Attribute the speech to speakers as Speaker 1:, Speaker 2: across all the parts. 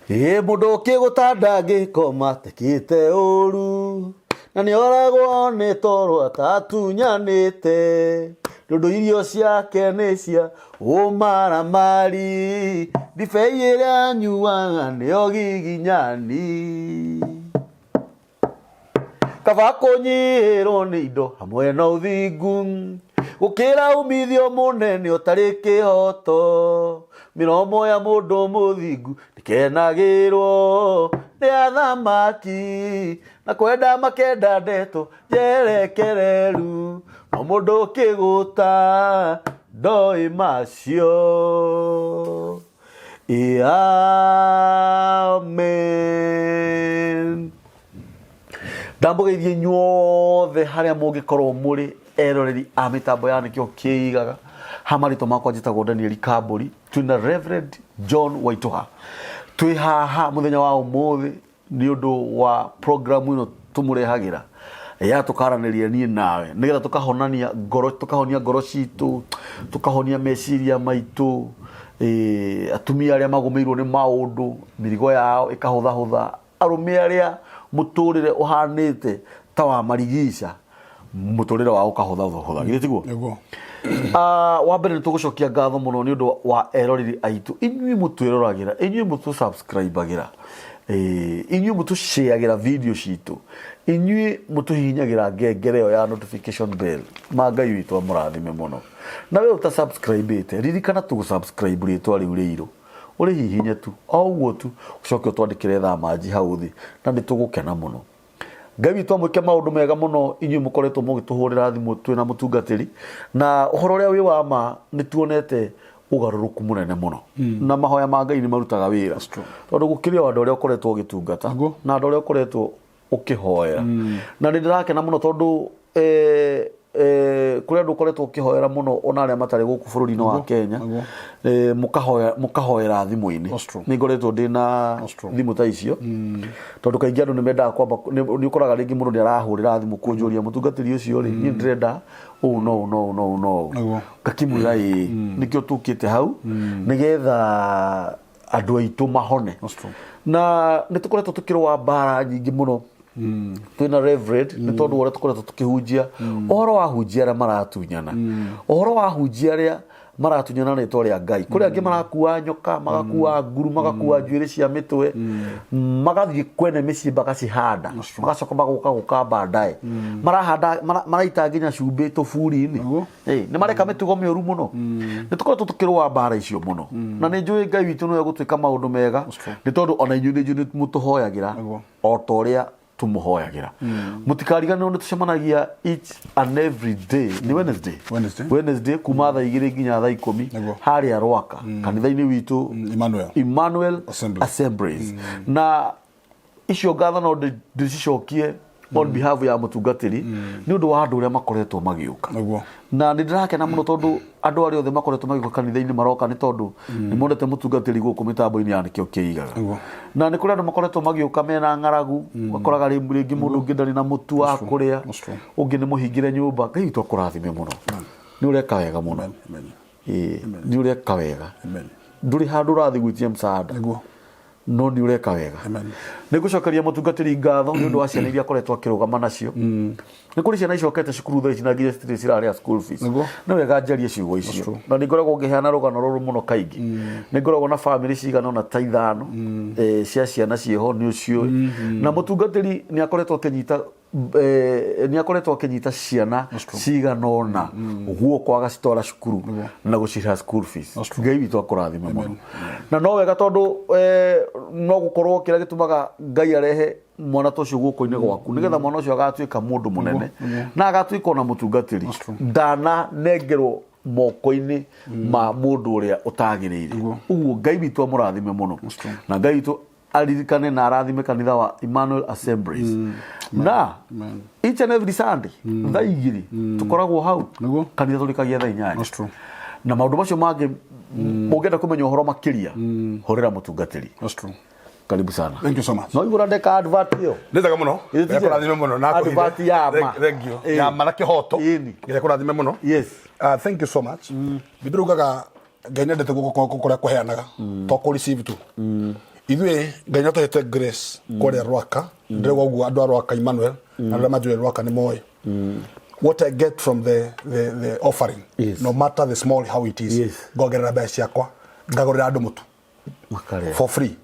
Speaker 1: Mundu ukigutanda ngikoma tekite uru na ni oragwo ni toro atatunyanite ndu irio ciake ni cia umaramari ndibei iria nyuaga nio giginyani kaba kunyihirwo ni indo hamwe na uthingu gukira umithio munene utari kihoto miromo ya mundu muthingu ndikenagirwo ni athamaki na kwenda makenda ndeto jerekereru no mundu ukiguta ndoi macio. Amen. Ndambugeithie nyuothe haria mungikorwo muri eroreri a mitambo ya nikio kiigaga hamarito makwa njitagwo Daniel Kamburi twina Reverend John Waituha twi haha muthenya wa umuthi ni undu wa program ino tumurehagira ya tukaraniria nie nawe nigetha tukahonania ngoro tukahonia ngoro citu tukahonia meciria maitu atumia aria magumirwo ni maundu mirigo yao ikahutha hutha arume aria muturire uhanite ta wa marigisha muturire wao kahutha hutha gitiguo niguo wa mbere tugucokia ngatho muno ni undu wa eroreri aitu inyui mutwiroragira inyui mutu subscribeagira inyui mutu shareagira video citu inyui mutu hinyagira ngengere yo ya notification bell magai witu amurathime muno na we uta subscribe ite ririkana tu subscribe ritwa riu riiro uri hihinya tu oguo tu ucoke twandikire thamaji hau thi na nditugukena muno Ngai witu amwike maundu mega muno inyui mukoretwo mugituhurira thimu twina mutungatiri na uhoro ria wi wa ma nituonete ugaruruku munene muno na mahoya ma Ngai ni marutaga wira tondu gukiria andu aria ukoretwo ugitungata na andu aria ukoretwo ukihoera na ndirakena muno tondu kuria andu ukoretwo ukihoera muno ona aria matari guku bururi-ini wa Kenya mukahoera thimu-ini ni ngoretwo ndina thimu ta icio tondu kaingi andu nimendaga kwamba ni ukoraga ringi muno ni arahurira thimu kunjuria mutungatiri ucio ri ni ndirenda no ngakimwira nikio tukite hau nigetha andu aitu mahone na nitukoretwo tukirwa mbara nyingi muno twina Reverend ni tondu ora tukoretwo tukihunjia ohoro wa hunjia aria maratunyana ohoro wa hunjia aria maratunyana ni itoria Ngai kuri angi marakuwa nyoka magakuwa nguru magakuwa njuiri cia mitwe magathie kwene micii bagacihanda magacoka maguka baadaye maraita nginya cumbi tuburi-ini ni mareka mitugo mioru muno ni tukoretwo tukirwa mbara icio muno na ni njui Ngai witu no gutwika maundu mega ni tondu ona inyui mutuhoyagira o toria tumuhoyagira mutikarigane ni tucemanagia each and every day ni Wednesday kuma thaa 2 nginya thaa 10 haria Rwaka kanitha-ini witu Emmanuel Assemblies na icio ngatho no ndicicokie on behalf ya mutungatiri ni undu wa andu aria makoretwo magiuka na ndirakena muno tondu andu aria othe makoretwo magiuka kanitha-ini maroka ni tondu ni monete mutungatiri guku mitambo-ini ya nikio kiigaga na ni kuri andu makoretwo magiuka mena ngaragu bakoraga ringi mundu ungi ndari na mutu wa kuria ungi ni muhingire nyumba Ngai witu akurathime muno ni ureka wega muno ni ureka wega nduri handu rathi gwitia msaada no ni ureka wega ni gucokeria mutungatiri ngatho ni undu wa ciana iria akoretwo akirugama nacio ni kuri ciana icokete cukuru thaa ici na nginya citirĩ ciraria school fees ni wega njarie ciugo icio na ni ngoragwo ngiheana rugano ruru muno kaingi ni ngoragwo na family cigana ona ta 5 cia ciana cieho ni ucio na mutungatiri ni akoretwo akinyita ni akoretwo akinyita ciana cigana ona guoko agacitwara cukuru na guciha school fees Ngai witu akurathime muno na no wega tondu no gukorwo kira gitumaga Ngai arehe mwana tocio guoko-ini gwaku nigetha mwana ucio agatuika mundu munene na agatuika ona mutungatiri ndana nengerwo moko-ini ma mundu uria utagirire uguo Ngai witu amurathime muno na Ngai witu aririkane na arathime kanitha wa Emmanuel Assemblies na each and every Sunday thaa 2 tukoragwo hau kanitha turikagia thaa 8 na maundu macio mangi mungenda kumenya uhoro makiria horera mutungatiri karibu sana.
Speaker 2: Thank you so much.
Speaker 1: No igura ndeka advert yo
Speaker 2: ndethaga muno ndekurathime muno na
Speaker 1: advert ya ma
Speaker 2: thank you ya ma na kihoto ndekurathime muno
Speaker 1: yes
Speaker 2: thank you so much bibirugaga Ngai ndete guko kuria kuheanaga to ku receive tu Ithuĩ Ngai nĩatũhete grace kũrĩa Rwaka ndĩrauga ũguo andũ a Rwaka Emmanuel na arĩa manjũĩ Rwaka nĩ moĩ what I get from the offering no matter the small how it is ngongerera mbeca ciakwa ngagũrĩra andũ mũtu for free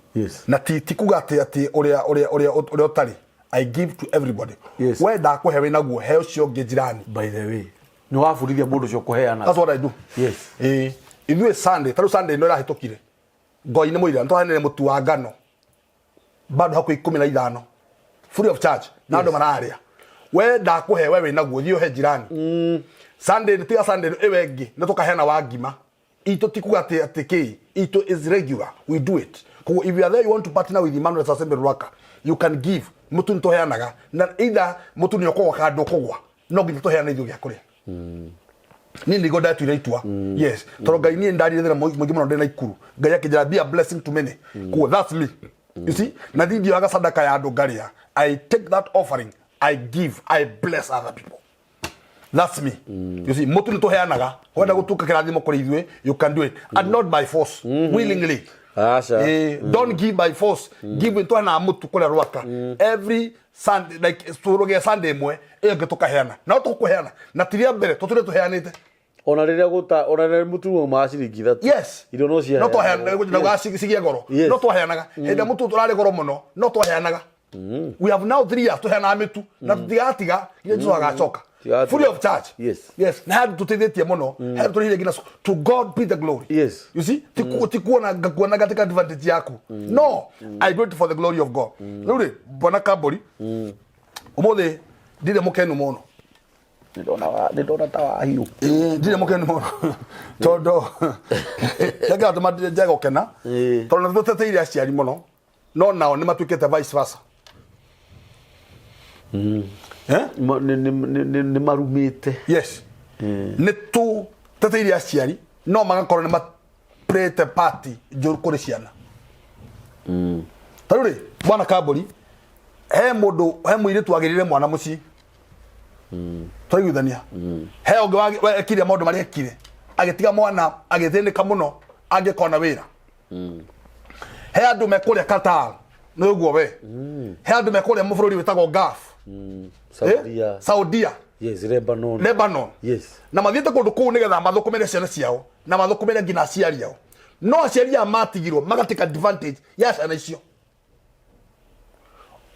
Speaker 2: na ti kuga atĩ ũrĩa ũtarĩ I give to everybody we ndakũhe wĩ naguo he ũcio ũngĩ jirani
Speaker 1: by the way nĩ wabundithia mũndũ ũcio kũheana
Speaker 2: that's what I do ithuĩ Sunday tarũ Sunday no ĩrahĩtũkire Ngoi nĩ mũira nĩtwaheanire mũtu wa ngano bado hakuhĩ 15 free of charge na andũ mararĩa we ndakũhe we wĩ naguo thiĩ ũhe jirani Sunday tiga Sunday ĩwe ĩngĩ nĩ tũkaheana wa ngima itũ tikuga atĩ kĩ itũ is regular we do it if you are there you want to partner with Emmanuel Assembly Rwaka you can give mũtu nĩtũheanaga na either mũtu nĩ ũkũgwa kana ndũkũgwa no nginya tũheane ithuĩ gĩa kũrĩa nini go that to itua yes toro Ngai ni ndari thera mũingĩ mũno ndena ikuru Ngai akijara be a blessing to many cool that's me you see na thindi yaga sadaka ya andũ ngaria I take that offering I give I bless other people that's me you see mũtu nĩtũheanaga wenda gũtuka kĩrathimo kũrĩ ithuĩ you can do it and not by force willingly don't give by force give into na mũtu kũrĩa Rwaka every Sunday like turoge Sunday mwe ĩyo ngĩtũkaheana na tũkũheana na tiria mbere tũtũre tuheanĩte ona rĩrĩa mũtu ma ciringi 3 yes
Speaker 1: irio no cia
Speaker 2: no twaheana na gasigie goro no twaheanaga hĩndĩ mũtu tũrarĩ goro mũno no twaheanaga we have now 3 years tuheana mĩtu na tũtigatiga ile tũgacoka free of charge yes na hadu tutithĩtie mũno hadu tũrĩire ngina to God be the glory you see tikuona katika advantage yaku no I do it for the glory of God rĩu bwana Kamburi ũmũthĩ ndire mũkenu mũno ndona ta wa hiu ndire mũkenu mũno tondũ yaga tũmatire njega gũkena tondũ nĩtũteteire aciari mũno no nao nĩ matuĩkĩte vice versa
Speaker 1: nĩ marumĩte
Speaker 2: yes nĩ tu teteire aciari no magakorwo nĩ maprete party njũru kũrĩ ciana tarũ rĩ bwana Kamburi he mũirĩtu agĩrĩire mwana mũciĩ twaiguithania he ũngĩ ekire maũndũ marĩa ekire agĩtiga mwana agĩthĩnĩka mũno angĩkona wĩra he andũ mekũrĩa Qatar nĩ ũguo we he andũ mekũrĩa mũbũrũri wĩtagwo Gulf Saudia
Speaker 1: yes
Speaker 2: Lebanon
Speaker 1: yes
Speaker 2: na mathiĩte kũndũ kũu nĩgetha mathũkũmĩre ciana ciao na mathũkũmĩre nginya aciari ao no aciari aya matigirwo magatĩka advantage ya ciana icio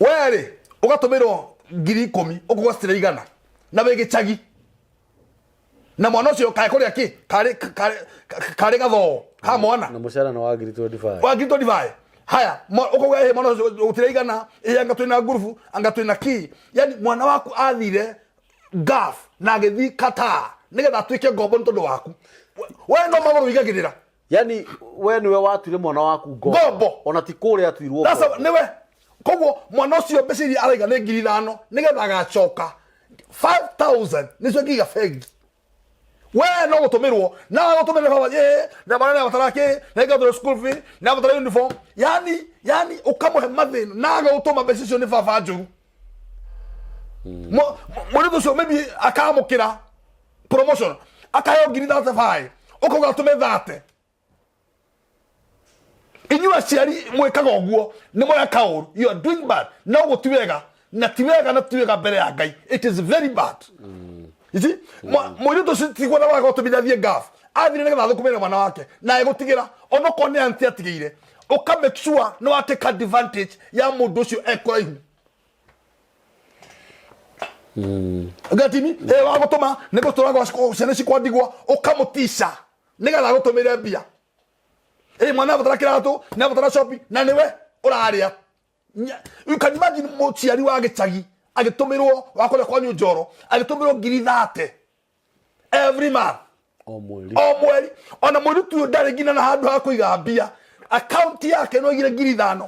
Speaker 2: werĩ ũgatũmĩrwo 10,000 ũkũgwa citirĩigana na wĩgĩchagi na mwana ũcio kae kũrĩa kĩ karĩ gathoo ha mwana
Speaker 1: na mũcara no wa 25
Speaker 2: wa 25 haya ũkũgwa mwana ũcio ũtirĩigana anga twĩna ngurubu anga twĩna kĩ yani mwana waku athire Gulf na agĩthi Qatar nĩgetha atuĩke ngombo nĩ tondũ waku we no magũrũ igagĩrĩra
Speaker 1: yani we niwe watuire mwana waku ngombo ona ti kũrĩa atuirwo
Speaker 2: sasa niwe koguo mwana ũcio mbeca iria araiga nĩ 5,000 nĩgetha agacoka 5,000 nĩcio ngiga bengi we no gũtũmĩrwo na gũtũmĩrwo baba na bana na batarake na ĩgatũra school fee na batara uniform yani ũkamũhe mathĩna na agũtũma mbeca icio nĩ baba njũru mũndũ ũcio maybe akamũkĩra promotion akaheo 35 ũkauga tũme 30 inyuĩ aciari mwĩkaga ũguo nĩ mweka ũru you are doing bad no gũtiwega na tiwega mbere ya Ngai it is very bad you see mũndũ ũcio tigwana wako tũmithathie Gulf athire nĩgetha thũkũmĩre mwana wake na egũtigĩra onokorwo nĩ anti atigĩire ũka make sure no atake advantage ya mũndũ ũcio ekũraihu gatimi wagũtũma nĩgũtũraga ciana cikwandigwo ũkamũtisha nĩgetha gũtũmĩre mbia mwana abatara kĩratũ na abatara shopping na nĩwe ũrarĩa you can imagine mũciari wa gĩchagi agĩtũmĩrwo wakũrĩa kwanyu njoro agĩtũmĩrwo 30,000 every month o mweri ona mũirĩtu ũyũ ndarĩ nginya na handũ ha kũiga mbia account yake no igire 5,000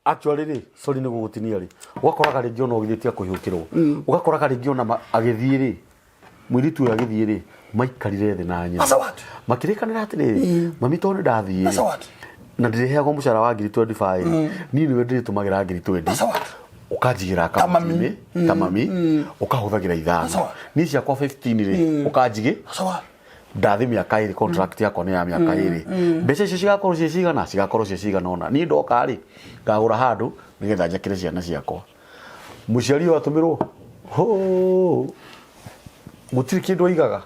Speaker 1: actually rĩ sorry nĩ gũgũtinia rĩ ũgakoraga rĩngĩ ona ũgĩthĩtie kũhiũkĩrwo ũgakoraga rĩngĩ ona agĩthiĩ rĩ mũirĩtu ũyũ agĩthiĩ rĩ maikarire thĩ na nyina makĩrĩkanĩra atĩrĩrĩ mami tondũ ndathiĩ na ndĩrĩheagwo mũcara wa 25 niĩ nĩwe ndĩrĩtũmagĩra 20 ũkanjigĩra akaunti-inĩ ta mami ũkahũthagĩra 5 niĩ ciakwa 15 rĩ ũkanjigĩ ndathi miaka iri contract yakwa ni ya miaka iri mbeca icio cigakorwo cigana cigakorwo cigana ona ni ndoka ri ngagura handu nigetha njakire ciana ciakwa muciari watumirwo gutiri kindu aigaga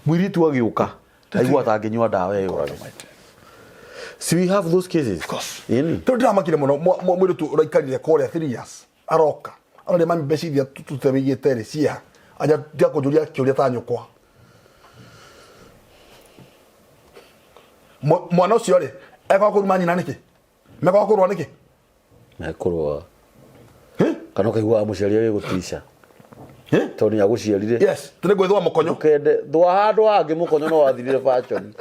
Speaker 1: mwiritu agiuka aigua tanginywa ndawa iyo so we have those cases
Speaker 2: of course ndiramakire muno mwiritu uraikarire korea 3 years aroka arore mami mbeca tutebigite ri cia aja ndia kujuria kiuria ta nyukwa mwana ucio ri eka kuruma nyina niki meka kurwa niki
Speaker 1: mekurwa kana kaigua muciari we gutisha toni ya guciarire
Speaker 2: yes tune gwithwa mukonyo
Speaker 1: kende thwa handu hangi mukonyo no wathirire fashion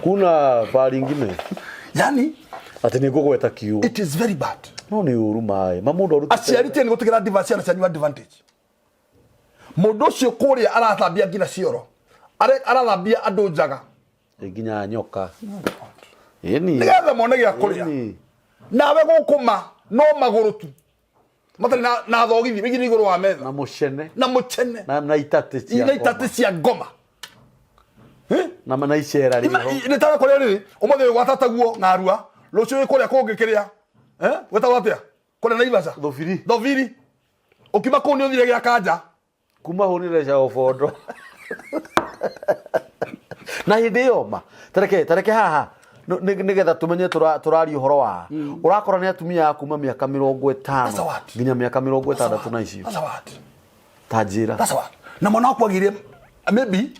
Speaker 1: kuna bari ngine
Speaker 2: yani
Speaker 1: ati ni gugweta kiu
Speaker 2: it is very bad
Speaker 1: no ni uru mai mamundu aruti
Speaker 2: aciarite ni gutikira divorce na chanyu advantage mundu ucio kuria arathambia ngina cioro arathambia andu njaga
Speaker 1: nginya nyoka ni
Speaker 2: nigetha mone gya kuria nawe gukuma no maguru tu matari na thogithi bigini iguru wa metha
Speaker 1: na muchene na itate cia
Speaker 2: ngoma
Speaker 1: na mana icera riho
Speaker 2: ni tawe kuria ri umothe gwatataguo ngarua rucio kuria kungikiria weta atia kuria na Ivasa Doviri ukima kuni uthire gya kanja
Speaker 1: kuma hunire cia ofondo na hindi yoma tareke haha nigetha tumenye turari uhoro wa urakora ni atumia kuma miaka 50 nginya miaka 60 na icio tajira
Speaker 2: na mwana wakwa gire maybe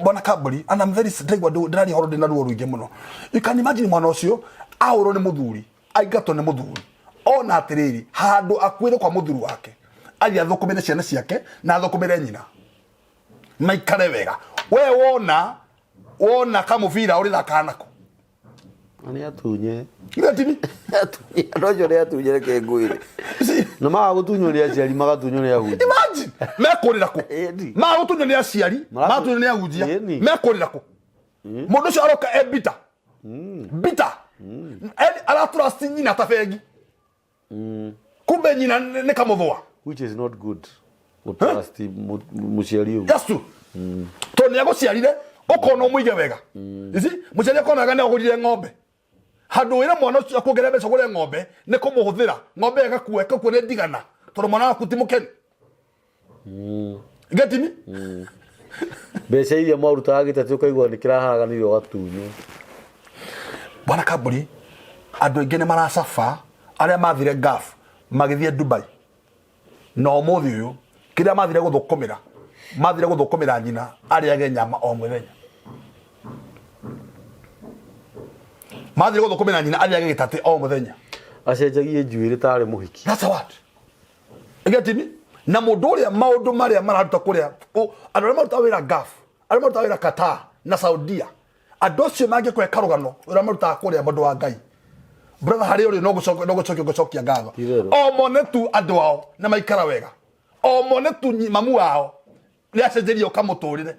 Speaker 2: bona kaburi and I'm very ndagwa ndari horo ndina ruo ruinge muno you can imagine mwana ucio auro ni muthuri aigato ni muthuri ona atiriri handu akwire kwa muthuri wake ali athukumire ciana ciake na athukumire nyina maikare wega we wona kamuvira uri thakanako
Speaker 1: ani atunye
Speaker 2: ngatimi
Speaker 1: atunye rojo atunye ke nguire na ma gutunyo ria ciari magatunyo ria huji
Speaker 2: imagine mekurira ko ma gutunyo ria ciari ma gutunyo ria hujia mekurira ko mundu cio aroka ebita bita ala trust nyina tafegi kumbe nyina ne kamuthwa
Speaker 1: which is not good trust muciari uyu
Speaker 2: yasu to ni aguciarire ukono muige wega isi muciari akona gane agurire ng'ombe handu ira mwana ucio akugere beca gure ng'ombe ne kumuhuthira ng'ombe ekakuwa ne digana toro mwana akuti mukeni getimi
Speaker 1: beca iria maruta agitatu ukaigwa ni kirahaganirio gatunyo
Speaker 2: bwana kaburi andu ingene marasafa aria mathire gaf magithie Dubai no muthi uyu kiria mathire guthukumira nyina ariage nyama o muthenya mathire guthukumira nyina ariage gitate o muthenya
Speaker 1: acenjagie njuire tare muhiki
Speaker 2: that's what egetimi na mundu uria maundu maria mararuta kuria andu maruta wira gaf andu maruta wira Qatar na Saudia andu acio mangi kweka rugano uria maruta kuria mundu wa Ngai brother hari uri no gucokia ngatho o mone tu andu ao na maikara wega o mone tu mamu wao ni acenjerio kamuturire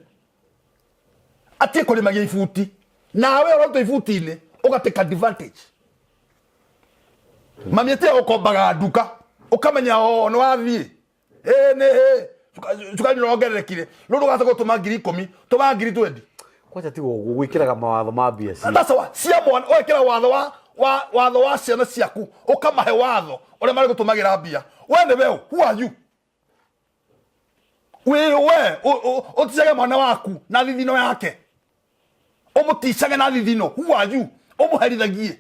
Speaker 2: atie kuri magi ifuti nawe oroto ifuti-ini ugateka advantage mami atie ukombaga nduka ukamenya no wathie tukani rogererekire no rugata gutuma 10,000 tuma 20
Speaker 1: kwacha tigo gwikiraga mawatho ma biacara
Speaker 2: that's why cia mwana wekira watho wa ciana ciaku ukamahe watho ore mari gutumagira mbia we ne wewe who are you we otisage mwana waku na thithino yake omutisage na thithino who are you omuherithagie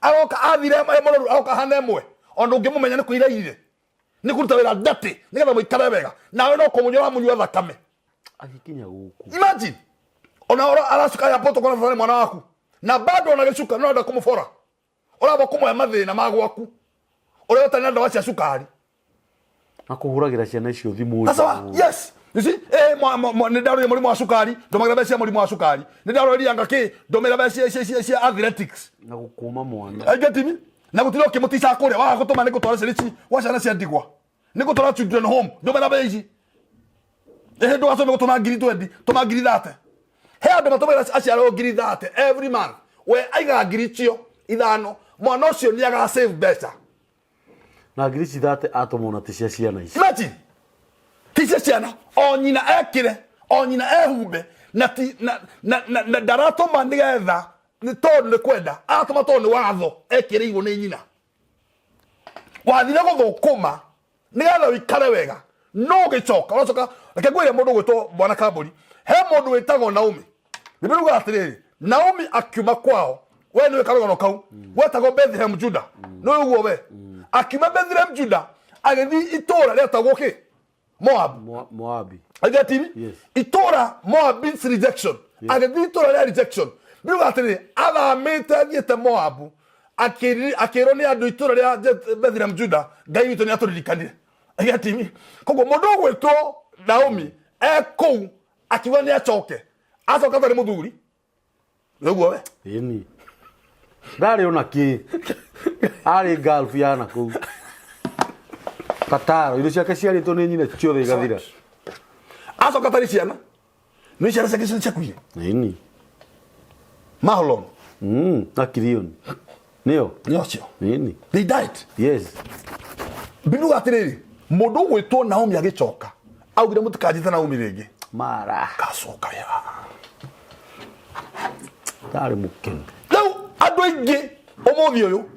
Speaker 2: aroka athire mororu aroka hanemwe ono ngimumenya ni kuiraire ni kuruta wira ndati nigetha muikare wega nawe no kumunyora munywa thakame
Speaker 1: agikinya guku
Speaker 2: imagine ona arasuka ya poto kona fane mwana waku na bado anageshuka no ndo kumufora oraba kumwe mathina magwaku ore utana ndo wacha sukari
Speaker 1: akuhuragira ciana icio thimu
Speaker 2: sasa yes you see ni daro muri mwa sukari ndo magira cia muri mwa sukari ni daro ri anga ki ndo mera cia athletics
Speaker 1: na gukuma mwana
Speaker 2: agetimi na gutiro kimutisa kure wa gutuma ni gutwara cirici wa ciana cia ndigwa ni gutwara children home ndo mera beji ndo aso gutuma ngiri 20 tuma ngiri 30 he andu matumira aciaro ngiri 30 every month we aiga ngiri cio ithano mwana ucio ni aga save better
Speaker 1: na ngiri 30 atomona tisia ciana ici
Speaker 2: imagine tisia ciana o nyina ekire onyina ehumbe na ti na darato mandigetha ni tondu kwenda atoma tondu watho ekireirwo ni nyina wathire guthukuma nigetha wikare wega no gicoka uracoka reke ngwire mundu gwitwo Bwana Kamburi he mundu witagwo Naomi nibiruga atiriri Naomi akiuma kwao we niwe karogono kau wetagwo Bethlehem Juda no uguo we akiuma Bethlehem Juda agethi itora retagwo ki
Speaker 1: Moabi
Speaker 2: agatini
Speaker 1: yes.
Speaker 2: Itora Moab's rejection yes. Agethi itora ya rejection biruga atiriri athamite athiete Moabu akirwo ni andu itura ria Bethlehem Juda Ngai witu ni aturikanire agatini koguo mundu gwitwo Naomi kou akiwa ni acoke tari muthuri niguo we
Speaker 1: ini ndari ona ki ari golf yana ku Kataro indo ciake ciaritwo ni nyina ciothe igathira
Speaker 2: acoka tari ciana ni ciana ciake ciakuire
Speaker 1: ini
Speaker 2: Mahlon
Speaker 1: akirioni nio
Speaker 2: cio
Speaker 1: ini
Speaker 2: they died
Speaker 1: yes
Speaker 2: biruga atiriri mundu gwitwo Naomi agicoka augire mutikajite Naomi ringi
Speaker 1: mara
Speaker 2: gacoka ya
Speaker 1: tari mukenu
Speaker 2: leu andu aingi umuthi uyu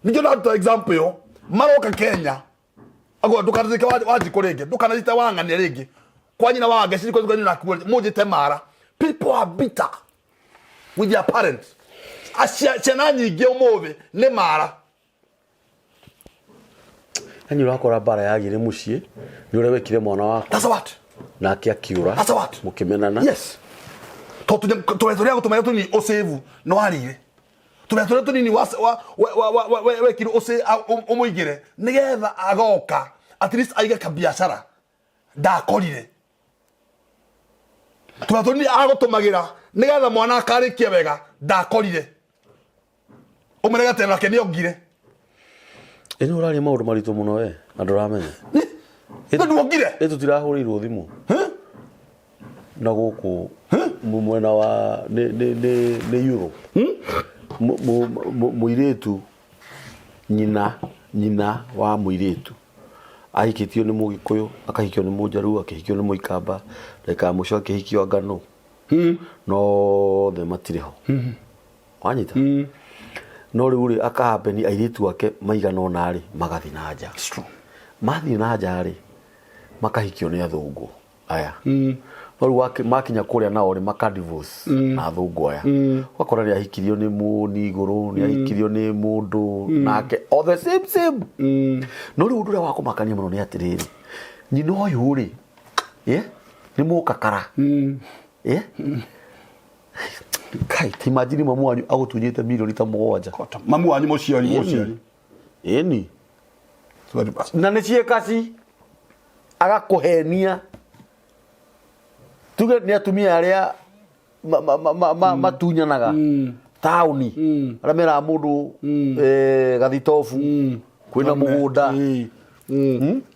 Speaker 2: ninjo na example yo maroka Kenya agwa dukanazika wajiko ringi dukanazita wangania ringi kwa nyina wa gaciri kwa nyina kuwa mujite mara people are bitter with their parents ciana nyingi umuthi ni mara
Speaker 1: ani urakora bara yagire mucii ni ure wekire mwana wako
Speaker 2: that's what
Speaker 1: nake akiura
Speaker 2: that's what
Speaker 1: mukimenana
Speaker 2: yes tureturia gutumaya tuni osevu no arire tureturia tuni ni wekire ose umuigire nigetha agoka at least aiga kabiashara ndakorire turatuni agotumagira nigetha mwana akarikia wega ndakorire umerega tena ke niongire
Speaker 1: ino urari maundu maritu muno we andu ramenya
Speaker 2: ndu ongire
Speaker 1: tutirahurirwo thimu na guku mwena wa ne euro muiretu nyina wa muiretu ahikitio ni mugikuyu akahikio ni mujaru akihikio ni muikamba reka muco akihikio ngano no the matiriho wanyita no riuri akahapeni airitu wake maigano nari magathi na nja mathi na nja ri makahikio ni athungu aya no wake makinya kuria nao ri makadivorce na athungu aya wakora ri ahikirio ni muni iguru ni ahikirio ni mundu nake all the same no ri undu wako makania muno ni atiriri nyina uyu ri ni mukakara kai imagine mamu wanyu agutunyite milioni ta 7
Speaker 2: mamu wanyu muciari
Speaker 1: eni na ni ciekasi agakuhenia tuge ni atumia aria matunyanaga tauni aramera mundu gathitofu kwina mugunda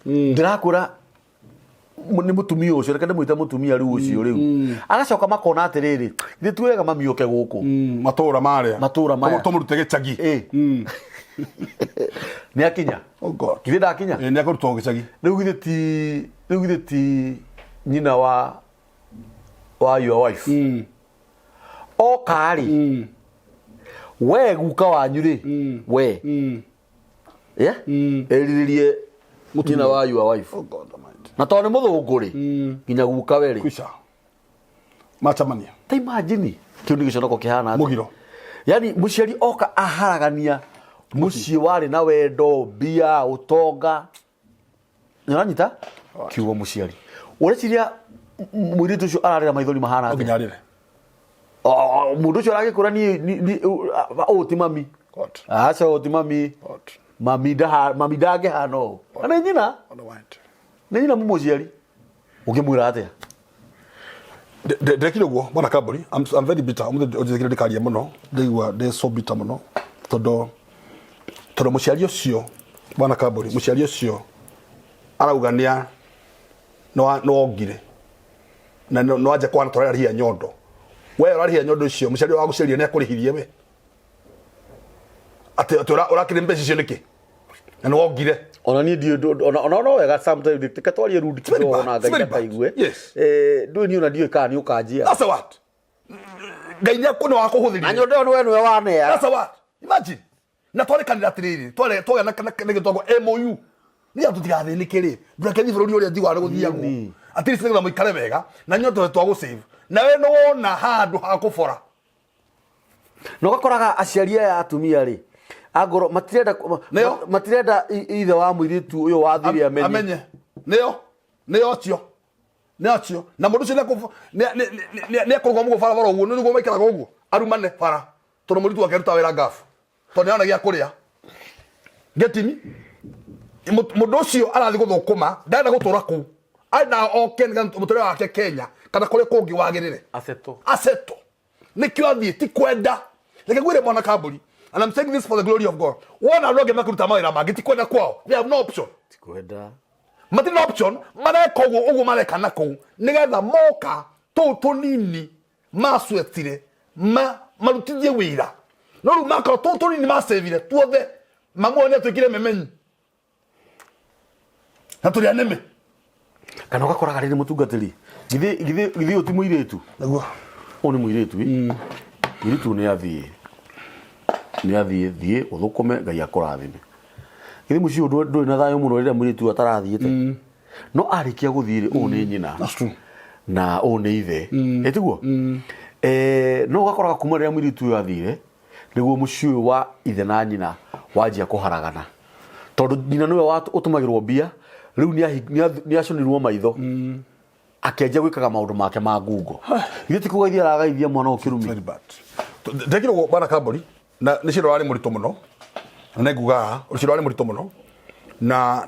Speaker 1: ndirakura ni mutumia ucio reka ndimwita mutumia riu ucio riu agacoka makona atiriri ithe tuwega mamiuke guku
Speaker 2: matura mare tumurute gicagi
Speaker 1: ni akinya
Speaker 2: oh god
Speaker 1: ithe ndakinya
Speaker 2: ni akuruto gicagi
Speaker 1: riu githe ti nyina wa your wife o kari we guka wanyu ri we eriririe nyina wa your wife
Speaker 2: oh god
Speaker 1: na tone muthunguri nginya guka weri
Speaker 2: kwisha machamania
Speaker 1: ta imagine kiu ni giconoko kihana
Speaker 2: mugiro
Speaker 1: yani muciari oka aharagania mucie wari na wendo bia utonga nyita kiugo muciari ureciria mwiritu ucio ararira maithori mahana
Speaker 2: nginyarire
Speaker 1: mundu ucio aragikura ni otimami acha otimami mami dage hano ana nyina ni nyina mumuciari ukimwira atia
Speaker 2: ndekire guo Bwana Kamburi I'm very bitter ojekire ndikaria muno ndigwa de so bitter muno todo muciari ucio Bwana Kamburi muciari ucio araugania no ongire na no aje kwana torarihia nyondo we urarihia nyondo ucio muciari wa guceria ni akurihirie we ati urakire mbeca cio niki na no ongire
Speaker 1: ona ni ndio ona wega sometimes ndika twarie rudi kidogo na ngai kaigue ndui ni ona ndio ka ni ukanjia
Speaker 2: that's what ngai ni akone wa kuhuthiria
Speaker 1: anyo ndio we nwe wane ya
Speaker 2: that's what imagine na twale candidate riri twale na gitwago MOU ni atutigathinike ri ndureke ni bururi uria ndigwa guthiago at least ngira muikare wega na nyoto twa go save na we no wona handu ha kubora
Speaker 1: no gakoraga aciari aya atumia ri agoro matirenda ithe wa muiritu uyo wathiri
Speaker 2: amenye neo tio na mundu cile ne kurugwa mugo fara fara uguo niguo maikaraga uguo arumane fara tono muritu akeruta wira gafu tono yana gia kuria getimi mundu cio arathi guthukuma ndaenda gutura ku aina oke muture wake Kenya kana kuri kungi wagirire aseto nikio athie ti kwenda leke gwire mwana kaburi. And I'm saying this for the glory of God. One aroge makuruta mawira magiti kwenda kwao. They have no option.
Speaker 1: Tikwenda.
Speaker 2: Mati no option. Mara kogo ugu mara kana ko. Nigetha moka to nini maswetire marutithie wira. No ru maka to nini masevire tuothe mamone twikire memeni. Na turi aneme.
Speaker 1: Kana ugakoraga riri mutungatiri. Githi uti muiretu.
Speaker 2: Naguo.
Speaker 1: Oni muiretu iritu ni athie. Ni athie uthukume ngai akurathime githi mucio ndu na thayo muno rire muritu atarathiete no arikia guthire u ni nyina na u ni ithe etiguo no gakoraga kuma rire muritu athire niguo mucio wa ithe na nyina wajia kuharagana tondu nyina niwe wa utumagirwo bia riu ni aconirwo maitho akenja gwikaga maundu make ma ngungo githi kugaithia aragaithia mwana ukirumi
Speaker 2: ndekirwo bana kabori na nishiro ari murito muno na nguga ushiro ari murito muno na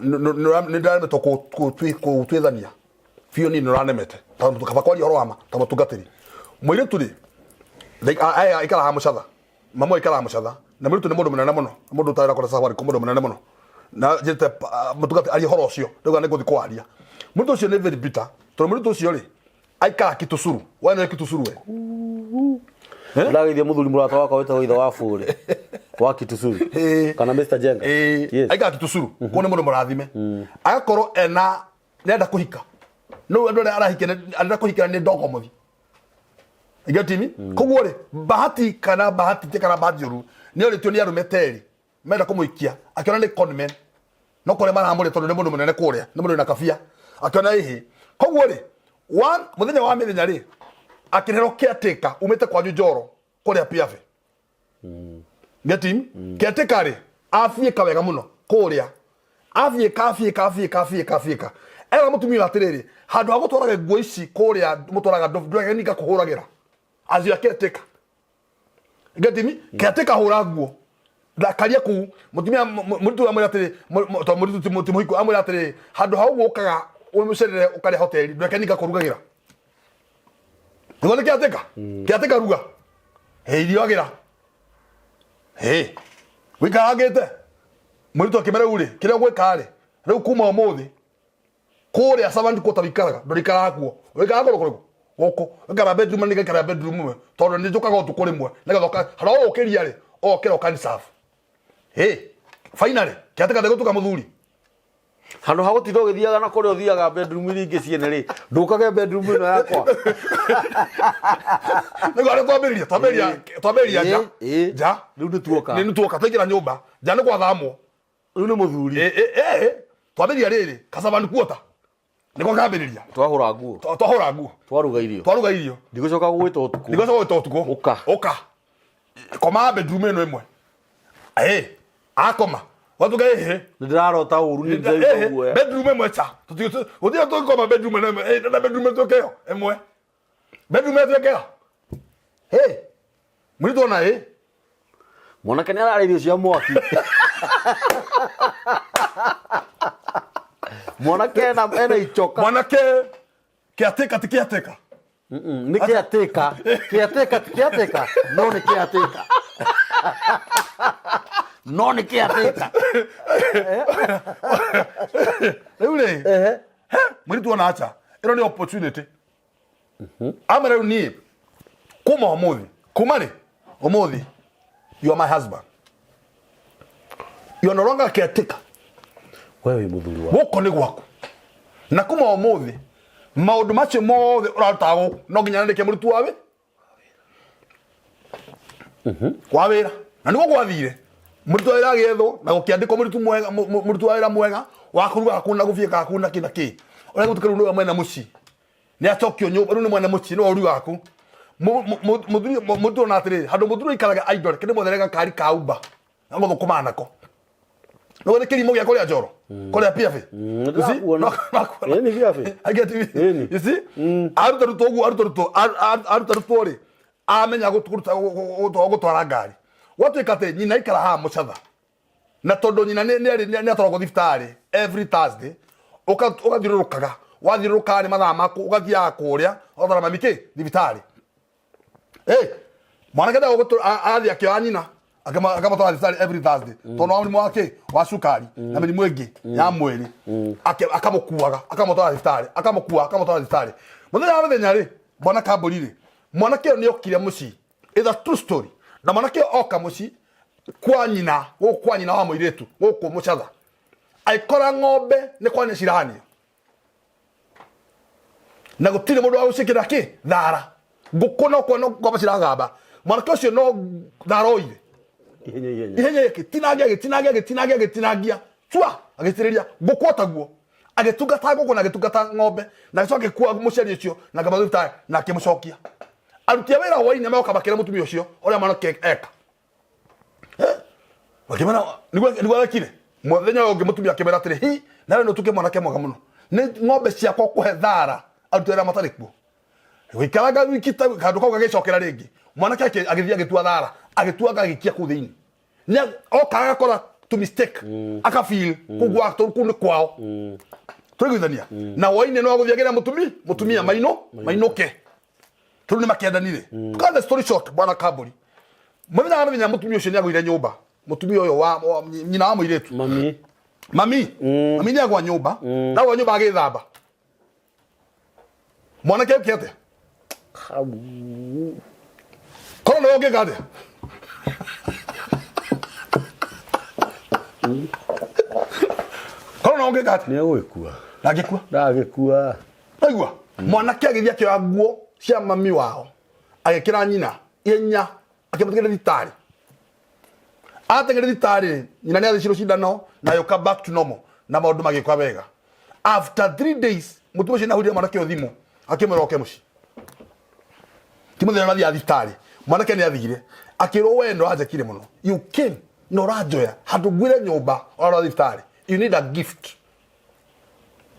Speaker 2: ni ndare metoko twithania fio ni noranemete tondu tukaba kwari horo ama tabo tugatiri mwire turi ai ikala ha mucatha mamo ikala ha mucatha na muritu ni mundu munene muno mundu tawira kora safari ko mundu munene muno na jete mutugati ari horo cio nduga ni guthi kwaria muritu cio ni very bitter tondu muritu cio ri aikara kitusuru wana kitusuru we
Speaker 1: ndagithia muthuri murata wakwa wetagwo ithe wa buri wa kitusuru kana Mr Jenga
Speaker 2: aiga kitusuru kone mundu murathime agakorwo ena nenda kuhika no ndo arahikena kuhikana ni ndogo muthi igatimi koguo ri bahati bahati ru ni ori tio ni arumeteri menda kumuikia akiona ni conmen no kore mara amure tondu ni mundu munene kuria ni mundu na kafia akiona ihi koguo ri one muthenya wa mithenya ri akirero caretaker umete kwa Njoro kuria piafe getim caretaker ri afie kawega muno kuria afie era mutumia atiriri handu ha gutwaraga nguo ici kuria mutwaraga ndege nika kuhuragira azia caretaker getim caretaker hura nguo ndakaria ku mutumia muritu amwe atiri to muritu mutimuhiko amwe atiri handu ha gukaga umucerere ukari hoteli ndege nika kurugagira ngone kiateka ruga irio agira wikagete muritu akimera uri kire gwikare riu kuma umuthi kuri asabandi ko tabikaraga ndorikara kuo wikaga goroko goko ngara bedroom ni ngara bedroom we tondu ni njukaga utukuri mwe nigathoka haro ukiria ri okira ukanisafu finally kiateka ndegutuka muthuri
Speaker 1: handu ha gutindo githiaga na kuri uthiaga bedroom iri ingi ciene ri ndukage bedroom ino yakwa
Speaker 2: ngare twamberia ja
Speaker 1: riu nituoka
Speaker 2: ni nituoka twingira nyumba ja ni gwathamo
Speaker 1: riu ni muthuri
Speaker 2: twamberia riri kasabani kuota niko kamberia
Speaker 1: twahura nguo twaruga irio ndigucoka gwita utuku uka koma bedroom ino imwe akoma watu gae ndirarota uru ni ndaigue
Speaker 2: bedroom emwe cha utia to koma bedroom emwe na bedroom tokeo emwe bedroom tokeo murito na
Speaker 1: mwana kene ara irio cia mwaki mwana kena ena ichoka
Speaker 2: mwana ke kiateka tikiateka
Speaker 1: ni kiateka no ni kiateka no ni kiateka
Speaker 2: ule muritu na acha ino ni opportunity amara ni kuma omuthi you are my husband you are no longer caretaker
Speaker 1: wewe muthuri wa
Speaker 2: guko ni gwaku na kuma umuthi maundu macio mothe uraruta guku no nginya ndike murutu wawe kwa wira na niguo gwathire murutu wira gethwo na gukiandikwo murutu wira mwega wa kuruga akuna gufika akuna kina ki ora gutukaru no mwena muci ni acokio nyumba ru ni mwena muci no oru gaku muthuri na atiri handu muthuri ikaraga idol kende motherega kari kauba ngo thukuma nako no wele kirimo gya koria joro koria piafe you see
Speaker 1: ni piafe
Speaker 2: I get you you see aruta ruto ri amenya gutwara ngari watu ikate nyina ikara ha mucatha na tondu nyina ni atoragwo thiftari every Thursday ukathirurukaga wathiruruka ni mathaa maku ugathia kuria ugathara mamiki thiftari mwanake da athia kio nyina akamatwara thiftari every Thursday tondu wa murimu wake wa cukari na mirimu ingi ya mwiri akamukuaga akamutwara thiftari akamutwara thiftari muthenya wa muthenya ri mwana kamburi ri mwanake ni okire muci is a true story na mwanake oka muci kwa nyina wa muiretu guku mucatha aikora ng'ombe ni kwa nyacirani na gutire mundu wa gucikira ki thara nguku no kwa no ng'ombe ciragamba mwanake ucio no thara oire ihenya tinagia chua agitiriria nguku otaguo agitungata nguku na agitungata ng'ombe na gicoke kwa muciari ucio na ngabathuta na akimucokia arutia wira waine meoka bakira mutumia ucio uria mwanake eka wakimana nigwa kile muthenya ungi mutumia akimera atiri hi nawe no tuke mwanake mwaga muno ni ng'ombe ciakwa kuhe thara arutera matarikuo wikaraga wikita kandu kau gagicokera ringi mwanake agithia gitua thara agituaga gikia ku thiini ni okaga kora to mistake akafeel kugwa kuni kwao turiguithania na waine no aguthiagira mutumia mainoke turu ni makiendanire cut the story short bwana Kamburi muthenya mutumia ucio ni agwire nyumba mutumia uyo wa nyina wa muiretu mami ni agwa nyumba na wa nyumba agithamba mwanake ukiate kono no ngegade kono no ngegade
Speaker 1: ni gwikua
Speaker 2: ndagikua aigua mwanake agithia kio nguo cia mami wao agekira nyina yenya akimutikira thitari ategere thitari nyina ni athicirwo cindano na yoka back to normal na maundu magikwa wega after 3 days mutu ucio nahuria mwanake thimu akimwira oke muci timuthira na thia thitari mwanake ni athire akirwo wendo ajakire muno you came no rajoya handu gwire nyumba ora thitari you need a gift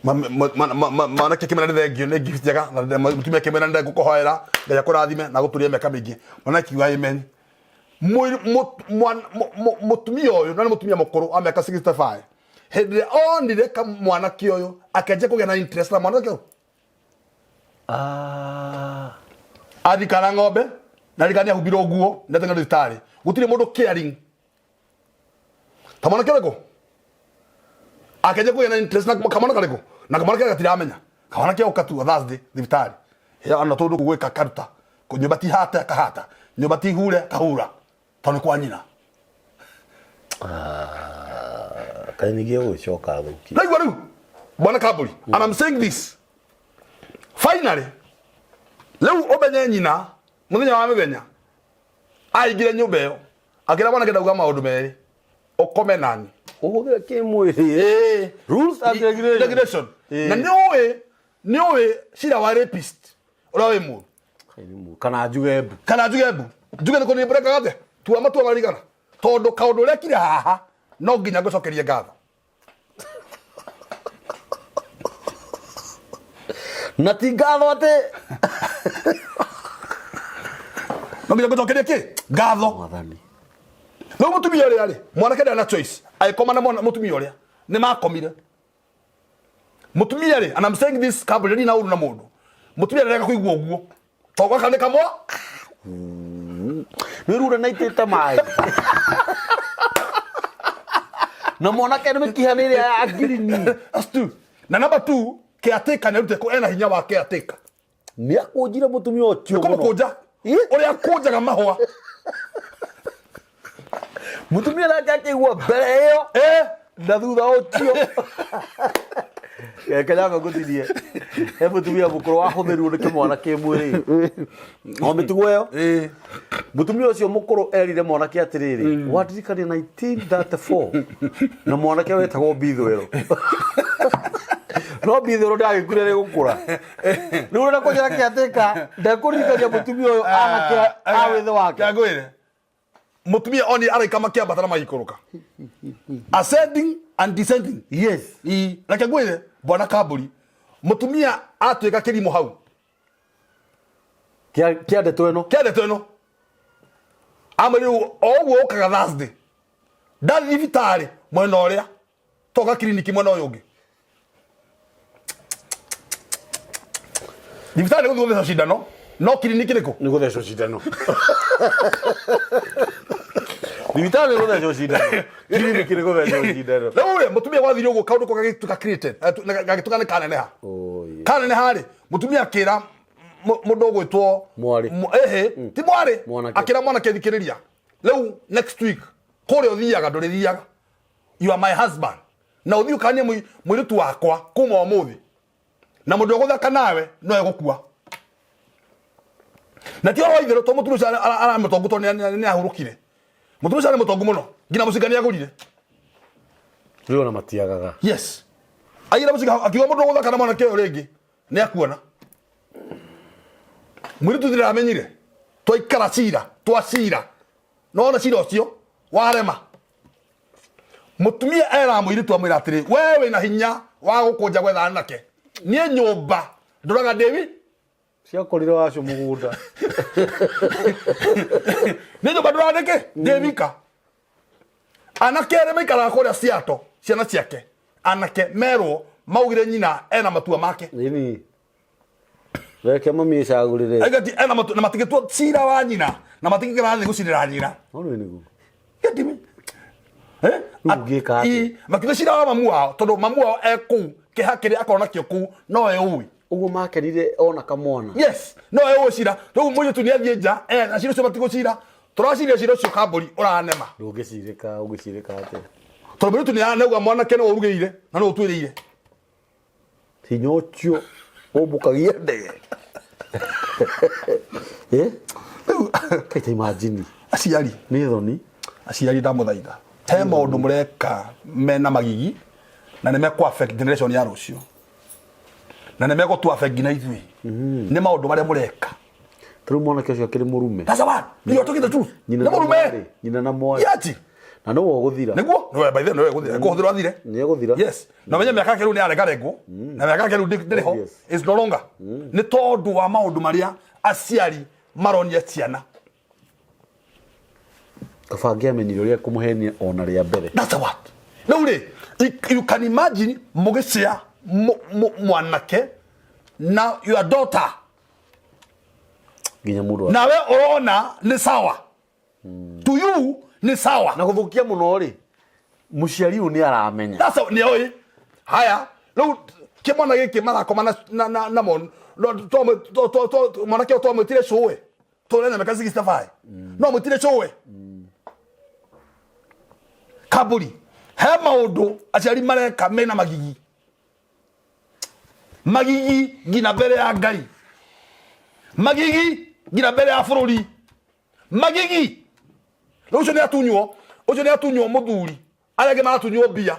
Speaker 2: mwanake kimena thengio ni gift jaga na mutumia kimena nda gukohoera ngai akurathime na guturia meka mingi mwanake wa amen mutumia uyu na mutumia mukuru ameka 65 hende onire ka mwanake uyu akeje kugia na interest na mwanake athikara ng'ombe na rikania hubiro nguo ndatenga thitari gutire mundu caring ta mwanake reko akeje kugia na interest na kamwana kareko na kamwana gatiramenya kamwana kio katu Thursday thitari ya ana tondu kugwika karuta kunyumba ti hata kahata nyumba ti hure kahura tone kwa nyina
Speaker 1: kainigie gucoka thuki
Speaker 2: na igwa riu bwana Kamburi and I'm saying this finally leo obenye nyina muthenya wa mithenya aigire nyumba iyo akira bwana kenda kuga maundu meri okome nani
Speaker 1: uhuthira kimwiri rules and
Speaker 2: regulation na niwe shira wa rapist urawe mu
Speaker 1: kana jugebu
Speaker 2: njuge niko ni breka gate tuwa matu amarigana tondu kaundu rekire haha no nginya gucokeria ngatho
Speaker 1: na ti ngatho ate
Speaker 2: no nginya gucokeria ki ngatho
Speaker 1: mwathani
Speaker 2: no mutumia uria ri mwanake ndana choice aikoma na mutumia uria ni makomire mutumia ri and I'm saying this Kamburi na uru na mundu mutumia rega kuigua uguo togwa kane kamwa
Speaker 1: nirura naitete mai na mwanake ni mikihanire ya girini
Speaker 2: astu na number 2 caretaker nerute ko ena hinya wa caretaker
Speaker 1: ni akunjire mutumia ucio
Speaker 2: muno koja uria kunjaga mahwa
Speaker 1: mutumia nake akigua mbere iyo na thutha ucio Kenya ngutirie mutumia mukuru wahuthiru ni kimwana ki mwiri o mitugo yo mutumia ucio mukuru erire mwanake atiriri wadirikania 1934 na mwanake wetagwo Bithwero no Bithwero ndagikure gukura riu uri nakujira kiatika ndakuririkania mutumia uyu anake awithe wake
Speaker 2: kagwire mutumia oni araika makiambata na magikuruka ascending and descending.
Speaker 1: Yes.
Speaker 2: Like agwire bwana Kaburi mutumia atwika kirimo hau
Speaker 1: kiandeto eno amari owo okaga Thursday ndari vitari mwena uria toka kliniki mwena uyu ungi vitari guthesha shindano no kliniki riko ni guthesha shindano Vitali rona joshidano. Kili kile joshidano.
Speaker 2: Lewe mutumia wathire ugo kaundu ko gagituka created. Gagituka ne kanene ha.
Speaker 1: Oh yeah.
Speaker 2: Kanene hari mutumia akira mundu gwitwo
Speaker 1: mwari.
Speaker 2: Ti mwari. Akira mwana kethikiriria. Lew next week kore uthiaga ndurithiaga. You are my husband. Na uthi ukanie muiritu wakwa kuma umuthi. Na mundu guthaka nawe no egukua. Na ti oro ithero to mutumia ara mutongo ni ahurukire. Mutumia cyane mutongo muno ngina musikani yagurire
Speaker 1: riyo na matiagaga.
Speaker 2: Yes, ayira musika akiwa mundu guthaka na mwana keo ringi ni akuona muri tuthira amenyire twaikara cira twacira no na cira ucio warema mutumia era mwiri twamwira atiri wewe na hinya wa gukunja gwetha nake nie nyumba nduraga David
Speaker 1: cia korire wacio mugunda
Speaker 2: ni nyumba nduraga ndeke Devika anakere maikara kuria ciato ciana ciake anake merwo maugire nyina ena matua make
Speaker 1: nini reke mami cagurire
Speaker 2: agati ena matua na matigitwo cira wa nyina na matigikira thi gucirira nyina
Speaker 1: no nigu
Speaker 2: yatimi
Speaker 1: ugika
Speaker 2: makitwo cira wa mamu wao tondu mamu wao eku kihakiri akona kio ku no eui
Speaker 1: ugo makerire ona kamwana.
Speaker 2: Yes, no ewe cira riu muyo tu ni athie nja na cira cio matigo cira turaciria cira cio Kaburi uranema
Speaker 1: ugicirika ate
Speaker 2: tondu muyo tu ni anauga mwana kene urugeire na no utwiriire
Speaker 1: hinya ucio ubukagia ndege kaita imagine
Speaker 2: aciari
Speaker 1: ni thoni
Speaker 2: aciari ndamuthaitha he maundu mureka mena magigi na ne mekwa affect generation ya rucio na ne meko tu affect na ithui ni maundu bare mureka
Speaker 1: tru mwana kesho akiri murume
Speaker 2: that's one you are talking the truth
Speaker 1: nyina murume nyina na mwa
Speaker 2: yati
Speaker 1: na no guthira
Speaker 2: niguo no by the no guthira guthira athire
Speaker 1: ni guthira
Speaker 2: yes no menya miaka keru ni arega rego na miaka keru ndiriho is no longer ni tondu wa maundu maria aciari maronia ciana
Speaker 1: kafangia amenyire uria kumuhenia ona ria mbere
Speaker 2: that's what no you can imagine mugicia mwanake na your daughter
Speaker 1: ginya mudu
Speaker 2: nawe urona ni sawa to you ni sawa
Speaker 1: na guthukia muno ri muciari uni aramenya
Speaker 2: that's ni oi haya no kimwana giki marakoma na mon to mwanake to mutire showe to lena meka 65 no mutire showe Kaburi he maundu aciari mareka mena magigi gina mbere ya Ngai magigi gina mbere ya bururi magigi ucio ni atunywo muthuri arege matunywo bia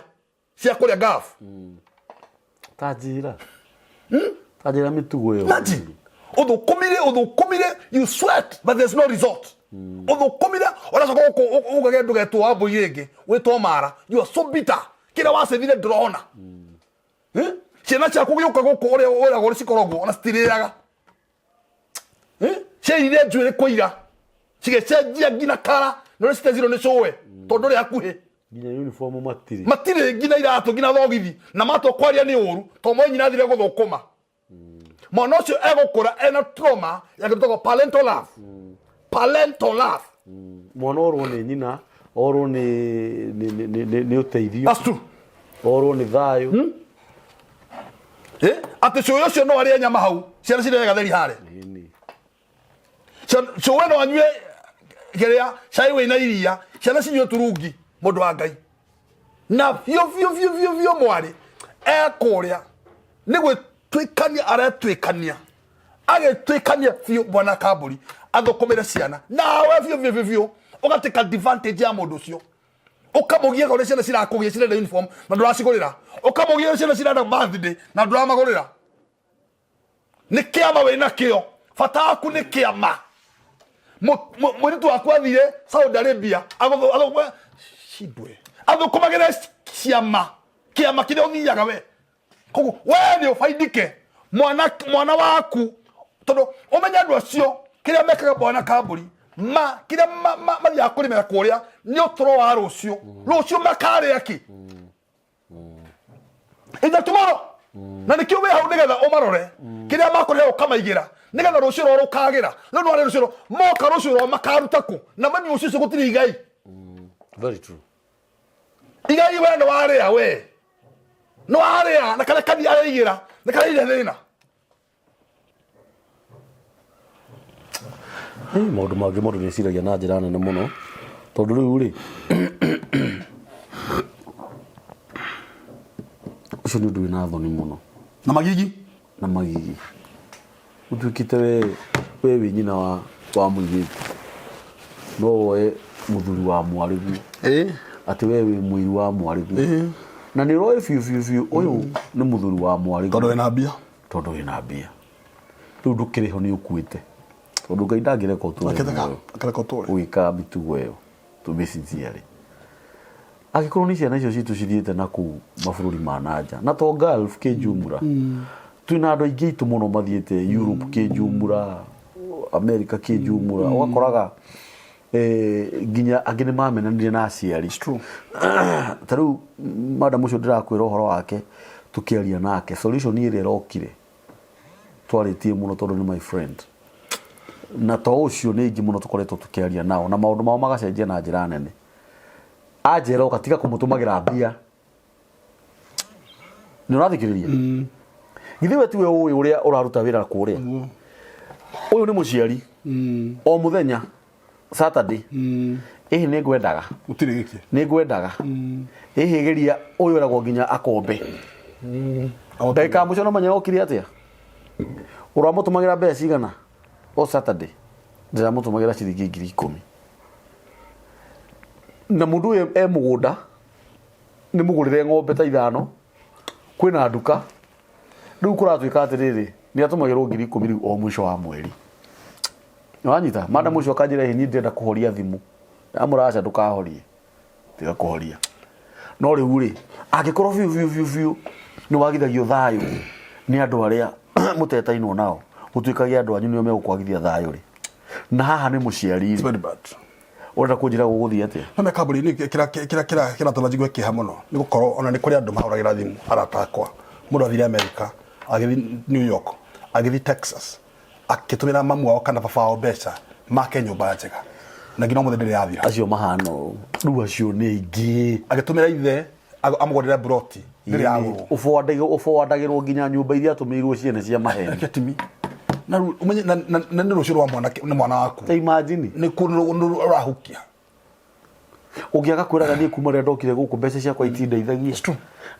Speaker 2: cia kuria gaf
Speaker 1: tajira tajira mitugo yo
Speaker 2: mati udhukumire you sweat but there's no result udhukumire oracoka ugage ndugetwo abo yenge witwo mara you are so bitter kira wasethire ndrona ciana ciaku giuka guku uria gori cikoragwo ona citiriraga ciaire njuire kuira cigecenjia ngina kara no citeziro ni cowe tondu ri hakuhi
Speaker 1: nginya uniform
Speaker 2: matire ngina iratu ngina thogithi na mato kwaria ni uru to mwe nyina thire guthukuma mwana ucio egukura ena trauma ya gitoko parental love
Speaker 1: mwana orwo ni nyina orwo ni uteithio
Speaker 2: that's true
Speaker 1: orwo ni thayo
Speaker 2: ati cuyo ucio no ari nyama hau ciana cirega theri hare cuyo no anyue geria cai we na iria ciana cinywe turungi mundu wa Ngai na fio mwari ekoria nigwe twikania ara twikania age twikania fio bwana Kamburi athokomera ciana nawe fio ugateka advantage ya mundu cio ukamugia gore ciana cirakugia cirenda uniform na nduracigurira ukamugia ciana cirenda birthday na nduramagurira ni kiama we na kio fata aku ni kiama muritu waku athire Saudi Arabia shidwe athokomagera kiama kire uthiaga we koguo we ni ufaidike mwana waku tondu umenya andu acio kiria mekaga bwana Kamburi kiria mathia kurimera kuria ni utoro wa rucio makare aki ida tomorrow na nikio we hau nigetha umarore kiria makorera ukamaigira nigetha rucio ro rukagira no no rucio moka rucio ro makaruta ku na mami ucio gutiri igai
Speaker 1: very true
Speaker 2: igai we no aria we no aria na kala kadi arigira na kala ida thina
Speaker 1: maundu mangĩ mũndũ nĩciragia na njĩra nene mũno tondũ rĩu rĩ ũcio nĩ ũndũ wĩna thoni mũno
Speaker 2: na
Speaker 1: magigi ũtuĩkĩte we wĩ nyina wa mũirĩtu no woe mũthuri wa mwarĩgu atĩ we wĩ mũiri wa mwarĩgu na nĩ roĩ biũ ũyũ nĩ mũthuri wa mwarĩgu tondũ wĩna mbia rĩu ndũkĩrĩ ho nĩ ũkuĩte tondũ Ngai ndangĩreka ũtũũre ũgĩka mĩtugo ĩyo tũmĩcinjiarĩ angĩkorwo nĩ ciana icio citũ cithiĩte na kũu mabũrũri ma nanja na to Gulf kĩnjumura twĩna andũ aingĩ itũ mũno mathiĩte Europe kĩnjumura America kĩnjumura ũgakoraga nginya angĩ nĩ mamenanire na aciari ta rĩu madam ũcio ndĩrakwĩra ũhoro wake tũkĩaria nake solution ĩrĩa ĩrokire twarĩtie mũno tondũ nĩ my friend na to ũcio nĩ ingĩ mũno tũkoretwo tũkĩaria nao na maũndũ mao magacenjia na njĩra nene anjera ũgatiga kũmũtũmagĩra mbia nĩ ũrathikĩrĩria githĩ we tiwe ũĩ ũrĩa ũraruta wĩra kũrĩa ũyũ nĩ mũciari o mũthenya Saturday ĩhĩ nĩ ngwendaga ĩhĩ geria ũyũ eragwo nginya akombe ndagĩka mũico no manya okire atĩa ũramũtũmagĩra mbeca cigana o Saturday ndĩramũtũmagĩra ciringi 10,000 na mũndũ ũyũ mũgũnda nĩ mũgũrĩre ng'ombe ta 5 kwĩna nduka rĩu kũratuĩka atĩrĩrĩ nĩ atũmagĩrwo 10,000 rĩu o mũico wa mweri nĩwanyita madam ũcio akanjĩra ĩ niĩ ndĩrenda kũhoria thimũ amũraca ndũkahorie tiga kũhoria no rĩu rĩ angĩkorwo biũ nĩ wagithagio thayũ nĩ andũ arĩa mũtetainwo nao gũtuĩkagia andũ anyu nĩo megũkwagithia thayũ rĩ na haha nĩ mũciari urenda kũnjĩra gũgũthiĩ atĩa
Speaker 2: na Kamburi nĩ kĩra tũnajigua kĩha mũno nĩ gũkorwo ona nĩ kũrĩ andũ mahũragĩra thimũ aratakwa mũndũ athire America agĩthiĩ New York agĩthiĩ Texas akĩtũmĩra mamu wao kana baba wao mbeca make nyũmba njega na nginya mũthenya ndĩrĩ yathira
Speaker 1: acio mahano rĩu acio nĩ aingĩ
Speaker 2: agĩtũmĩra ithe amũgũrĩre broti ndĩrĩ yagũrwo
Speaker 1: ũbowandagĩrwo nginya nyũmba iria atũmĩirwo ciene cia maheni
Speaker 2: ketimi na umenye na nĩ rũcio rwa mwana waku
Speaker 1: ta imagine
Speaker 2: nĩ kũrahukia
Speaker 1: ũngĩaga kwĩraga niĩ kuma rĩrĩa ndokire gũkũ mbeca ciakwa itindeithagia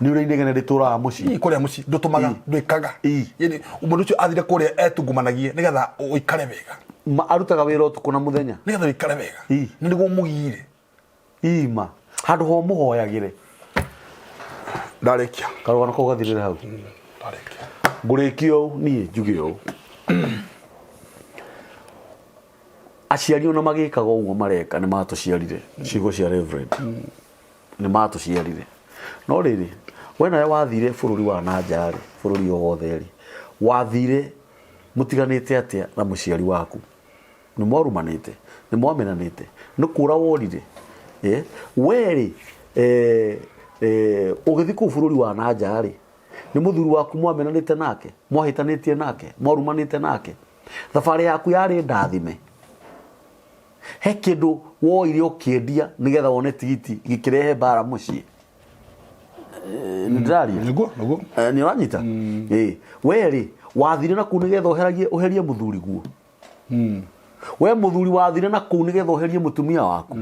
Speaker 1: nĩ ũrĩa inegene rĩtũraga mũciĩ
Speaker 2: kũrĩa mũciĩ ndũtũmaga ndwĩkaga yani mũndũ ũcio athire kũrĩa etungumanagie nĩgetha ũikare wega
Speaker 1: arutaga wĩra ũtukũ na mũthenya
Speaker 2: nĩgetha ũikare wega nĩguo mũgire
Speaker 1: ima handũ ho mũhoyagĩre
Speaker 2: ndarĩkia
Speaker 1: karũgano kau gathirĩre hau
Speaker 2: ndarĩkia
Speaker 1: ngũrĩkia ũũ niĩ njuge ũũ aciari ona magĩkaga ũguo mareka nĩ matũciarire ciugo cia Reverend nĩ matũciarire no rĩrĩ we nawe wathire bũrũri wa nanja rĩ bũrũri o wothe rĩ wathire mũtiganĩte atĩa na mũciari waku nĩ mwarumanĩte nĩ mwamenanĩte nĩ kũra worire we rĩ ũgĩthiĩ kũu bũrũri wa nanja rĩ nĩ mũthuri waku mwamenanĩte nake mwahĩtanĩtie nake mwarumanĩte nake thabarĩ yaku yarĩ ndathime he kĩndũ woire ũkĩendia nĩgetha wone tigiti gĩkĩrehe mbara mũciĩ nĩ ndĩraria nĩ ũranyita we rĩ wathire na kũu nĩgetha ũherie mũthuri guo we mũthuri wathire na kũu nĩgetha ũherie mũtumia waku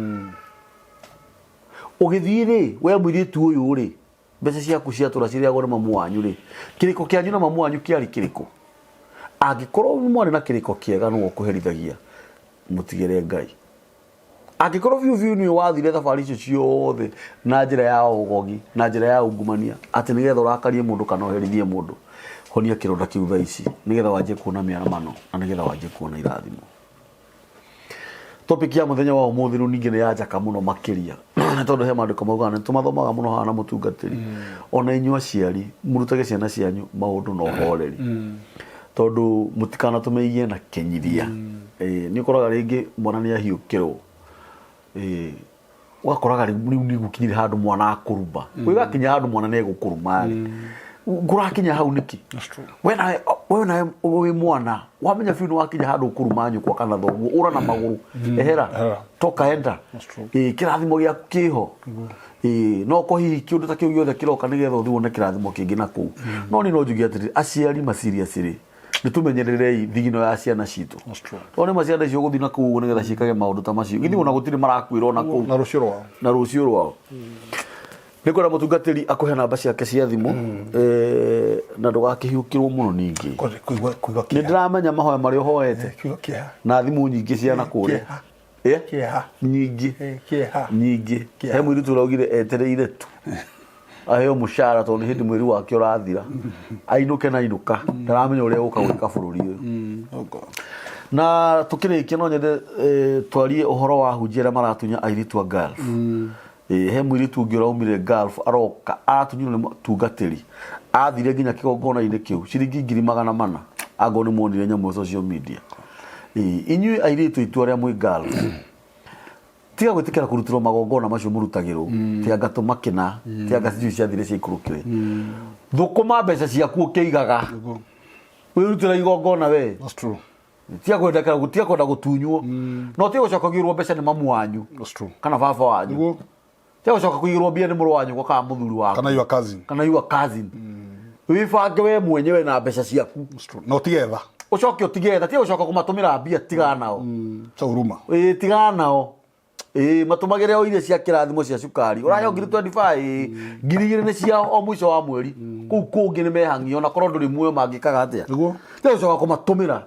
Speaker 1: ugithiri we mwiritu uyu ri mbeca ciaku ciatura ciriagwo ni mamu wanyu ri kiriko kianyu na mamu wanyu kiari kiriko angikorwo mwana na kiriko kiega no kuherithagia mutigere Ngai angikorwo biu ni wathire thabari icio ciothe na njira ya ugogi na njira ya ungumania ati nigetha urakarie mundu kana uherithie mundu honia kironda kiu thaa ici nigetha wanje kuona miaramano na nigetha wanje kuona irathimo. Topic ya muthenya wa umuthi ningi ni yajaka muno makiria tondu he mandiko mauga ni tumathomaga muno hana mutungatiri ona inyu aciari murutage ciana cianyu maundu no horeri tondu mutikana tumeigie na kenyiria ni ukoraga ringi mwana ni ahiukirwo wakoraga riu ni gukinyire handu mwana akurumba wigakinya handu mwana ne gukuruma ngurakinya hau niki we na we mwana wamenya biu ni wakinya handu ukuruma nyu kwa kana thogu ura na maguru ehera toka enda kirathimo giaku kiho no ko hihi kiundu ta kiu giothe kiroka nigetha uthiwone kirathimo kingi naku no ni no njugi atiri aciari maciria ciri nitumenyererei thigino ya ciana citu one maciana icio guthi na kuu nigetha cikage maundu ta macio githi ona gutiri marakwira na kuu na rucio rwao nikora mutungatiri akuhe namba ciake cia thimu na ndugakihiukirwo muno ningi ni ndiramenya mahoya mari hoete na thimu nyingi ciana kuria nyingi he mwiritu uraugire etereire tu aheo mushara tondu hindi mwiri wake urathira ainuke na inuka ndaramenya uria uka gwika bururi uyu na tukirikia no nyende twarie uhoro wa hunjira maratunya airitu a Gulf he mwiritu ungi uraumire Gulf aroka aratunywo ni mutungatiri athire nginya kigongona-ini kiu ciringi 400 ago ni monire nyamu social media inyu airitu itu aria mwi Gulf tiga gwitikira kurutirwo magongona macio murutagirwo tiga tumakina tiga ciu ciathire ciikurukire thukuma mbeca ciaku ukiigaga wirutira igongona we
Speaker 2: that's true
Speaker 1: tiga kwenda gutunywo no tiga gucoka kugirwo mbeca ni mamu wanyu
Speaker 2: that's true
Speaker 1: kana baba wanyu tiga gucoka kugirwo mbia ni muru wanyu kwa kana muthuri wako
Speaker 2: kana your cousin
Speaker 1: wibange we mwenyewe na mbeca ciaku
Speaker 2: that's true no tigetha
Speaker 1: ucoke utigetha tiga gucoka kumatumira mbia tiga nao
Speaker 2: sauruma
Speaker 1: tiga nao matumagire o iria cia kirathimo cia cukari urayo ngiri 25 ngiri igiri ni cia o mwisho wa mweri ku kungi ni mehangio na korwo nduri muoyo mangikaga atia
Speaker 2: niguo
Speaker 1: tiga kumatumira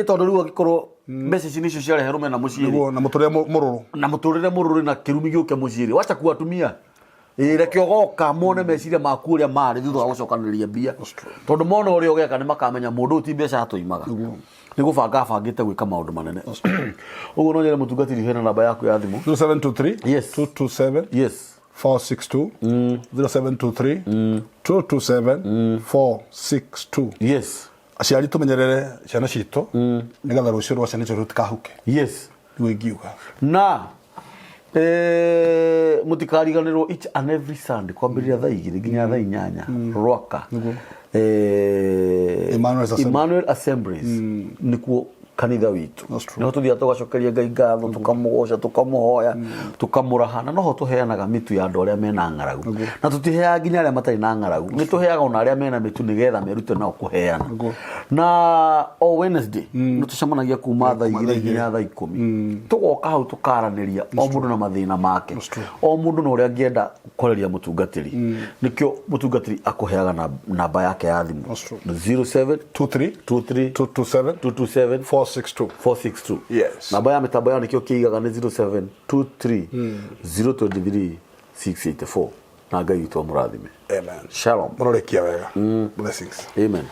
Speaker 1: tondu riu agikorwo mbeca ici nicio ciarehe rume na muciiri
Speaker 2: niguo na muturire mururu na kirumi giuke muciiri wacha kuatumia reke ogoka mone meciria maku uria mari thutha wa gucokaniria mbia tondu mona uria ugeka ni makamenya mundu uti mbeca atuimaga ni gubanga bangite gwika maundu manene uguo no nyere mutungatiri hena namba yaku ya thimu 0723
Speaker 1: yes
Speaker 2: 227
Speaker 1: yes
Speaker 2: 462 0723 227 462
Speaker 1: yes
Speaker 2: aciari tumenyerere ciana citu nigetha rucio rwa ciana citu rutikahuke
Speaker 1: yes
Speaker 2: ngiuga
Speaker 1: na mutikariganirwo each and every Sunday kwambiriria thaa 2 nginya thaa 8 rwaka Emmanuel Assemblies nikuo kanitha witu no tuthia tugacokeria Ngai ngatho tukamugoca tukamuhoya tukamurahana no ho tuheanaga mitu ya andu aria mena ngaragu na tutiheaga nginya aria matari na ngaragu ni tuheaga ona aria mena mitu nigetha merute nao kuheana na o Wednesday no tucemanagia kuma thaa 2 nginya thaa 10 tugoka hau tukaraniria o mundu na mathina make o mundu no uria angienda kukoreria mutungatiri nikio mutungatiri akuheaga namba yake ya thimu 0723 227 462
Speaker 2: yes
Speaker 1: namba ya mitambo yao nikio kiigaga ni 0723 023 684 na Ngai witu amurathime
Speaker 2: amen
Speaker 1: shalom
Speaker 2: murorekia wega blessings
Speaker 1: amen.